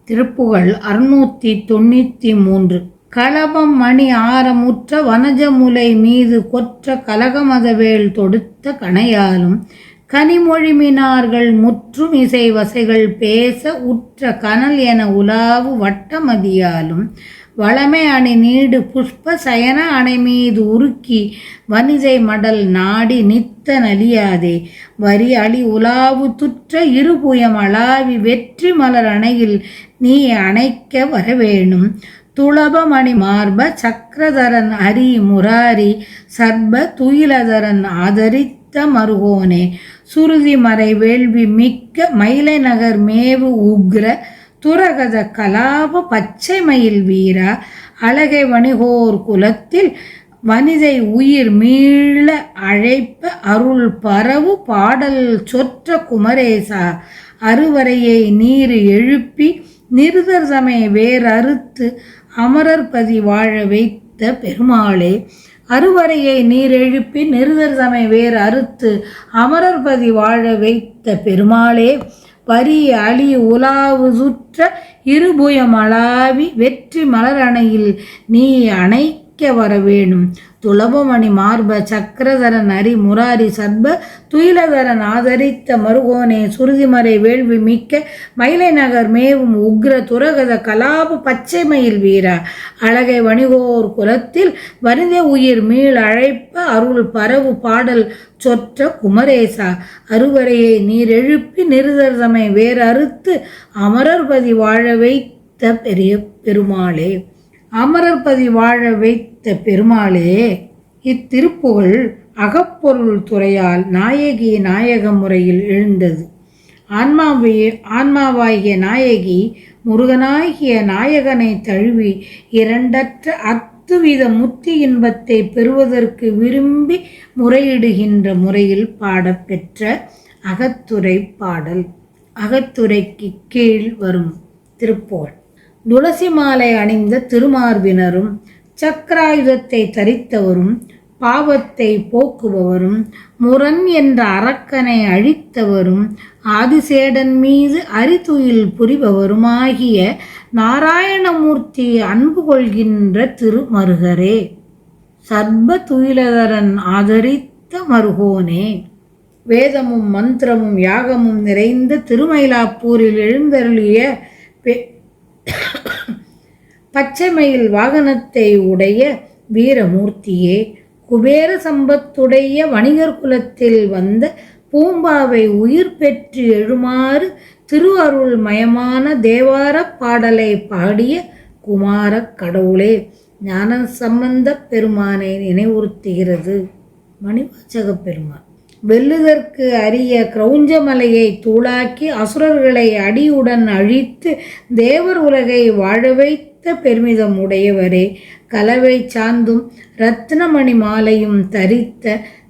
திருப்புகழ் 693. கலபம் மணி ஆரமுற்ற வனஜமுலை மீது கொற்ற கலகமதவேல் தொடுத்த கணையாலும் கனிமொழிமினார்கள் முற்றும் இசை வசைகள் பேச உற்ற கனல் என உலாவு வட்டமதியாலும் வளமை அணி நீடு புஷ்ப சயன அணைமீது உருக்கி வனிசை மடல் நாடி நித்த நலியாதே வரி அழி உலாவு துற்ற இருபுயம் அளாவி வெற்றி மலர் அணையில் நீ அணைக்க வரவேணும் துளபமணி மார்ப சக்கரதரன் அரி முராரி சர்ப துயிலதரன் ஆதரித்த மருகோனே சுருதி மறை வேள்வி மிக்க மயிலை நகர் மேவு உக்ர துரகத கலாப பச்சை மயில் வீரா அழகை வணிகோர் குலத்தில் வனிதை உயிர் மீள அழைப்ப அருள் பரவு பாடல் சொற்ற குமரேசா அருவரையை நீர் எழுப்பி நிருதர் சமய வேர் அறுத்து அமரர்பதி வாழ வைத்த பெருமாளே அருவரையை நீர் எழுப்பி நிருதர் சமய வேர் அறுத்து அமரர்பதி வாழ வைத்த பெருமாளே பரி அழி உலாவு சுற்ற இருபுயம் அளாவி வெற்றி மலரணையில் நீ அணைக்க வரவேணும் துளபமணி மார்ப சக்கரதரன் அரி முராரி சர்ப துயிலதரன் ஆதரித்த மருகோனே சுருதிமறை வேள்வி மிக்க மயிலை நகர் மேவும் உக்ர துரகத கலாப பச்சை மயில் வீரா அழகை வணிகோர் குலத்தில் வரிந்த உயிர் மீள் அழைப்ப அருள் பரவு பாடல் சொற்ற குமரேசா அருவரையை நீர் எழுப்பி நிருதர் சமய வேர் அறுத்து அமரர்பதி வாழ வைத்த பெரிய பெருமாளே அமரர்பதி வாழ வைத்த பெருமாளே. இத்திருப்புகழ் அகப்பொருள் துறையால் நாயகி நாயக முறையில் எழுந்தது. ஆன்மாவாகிய நாயகி முருகனாகிய நாயகனை தழுவி இரண்டற்ற அத்துவித முத்தி இன்பத்தை பெறுவதற்கு விரும்பி முறையிடுகின்ற முறையில் பாடப்பெற்ற அகத்துறை பாடல். அகத்துறைக்கு கீழ் வரும் திருப்புகழ். துளசி மாலை அணிந்த திருமார்பினரும் சக்கராயுதத்தை தரித்தவரும் பாவத்தை போக்குபவரும் முரண் என்ற அரக்கனை அழித்தவரும் ஆதிசேடன் மீது அரிதுயில் புரிபவருமாகிய நாராயணமூர்த்தி அன்பு கொள்கின்ற திருமருகரே சர்ப துயிலதரன் ஆதரித்த மருகோனே வேதமும் மந்திரமும் யாகமும் நிறைந்த திருமயிலாப்பூரில் எழுந்தருளிய பச்சைமயில் வாகனத்தை உடைய வீரமூர்த்தியே குபேர சம்பத்துடைய வணிகர் குலத்தில் வந்த பூம்பாவை உயிர் பெற்று எழுமாறு திருஅருள் மயமான தேவார பாடலை பாடிய குமார கடவுளே ஞான சம்பந்த பெருமானை நினைவுறுத்துகிறது மணிவாசக பெருமான். வெல்லுதற்கு அரிய கிரௌஞ்சமலையை தூளாக்கி அசுரர்களை அடியுடன் அழித்து தேவர் உலகை வாழ வைத்த பெருமிதம் உடையவரே கலவை சாந்தும் இரத்னமணி மாலையும் தரித்த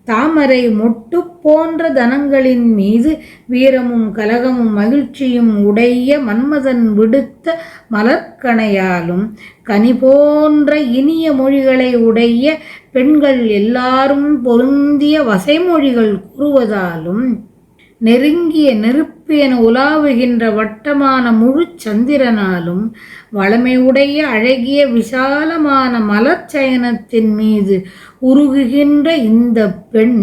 தாமரை மொட்டு போன்ற தனங்களின் மீது வீரமும் கலகமும் மகிழ்ச்சியும் உடைய மன்மதன் விடுத்த மலர்கணையாலும் கனி போன்ற இனிய மொழிகளை உடைய பெண்கள் எல்லாரும் பொருந்திய வசைமொழிகள் கூறுவதாலும் நெருங்கிய நெருப்பு என உலாவுகின்ற வட்டமான முழு சந்திரனாலும் வளமையுடைய அழகிய விசாலமான மலர்ச்சயனத்தின் மீது உருகுகின்ற இந்த பெண்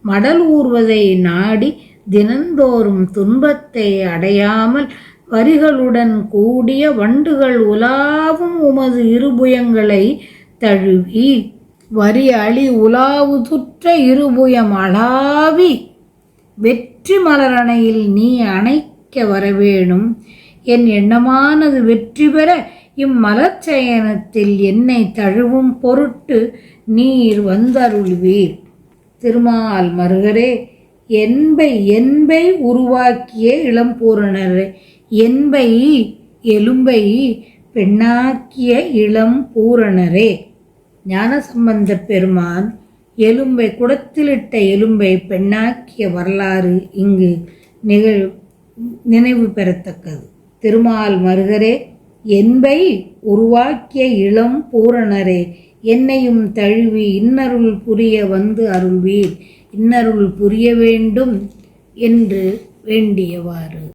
மடல் ஊர்வதை நாடி தினந்தோறும் துன்பத்தை அடையாமல் வரிகளுடன் கூடிய வண்டுகள் உலாவும் உமது இருபுயங்களை தழுவி வரி அழி உலாவு துற்ற இருபுயம் அளாவி வெற்றி மலரணையில் நீ அணைக்க வரவேணும் என் எண்ணமானது வெற்றி பெற இம்மலர்ச்சயனத்தில் என்னை தழுவும் பொருட்டு நீர் வந்தருள்வீர். திருமால் மருகரே என்பை உருவாக்கிய இளம்பூரணரே என்பை எலும்பை பெண்ணாக்கிய இளம்பூரணரே ஞானசம்பந்த பெருமான் எலும்பை குடத்திலிட்ட எலும்பை பெண்ணாக்கிய வரலாறு இங்கு நினைவு பெறத்தக்கது. திருமால் மருகரே என்பை உருவாக்கிய இளம் பூரணரே என்னையும் தழுவி இன்னருள் புரிய வந்து அருள்வீர் இன்னருள் புரிய வேண்டும் என்று வேண்டியவாறு.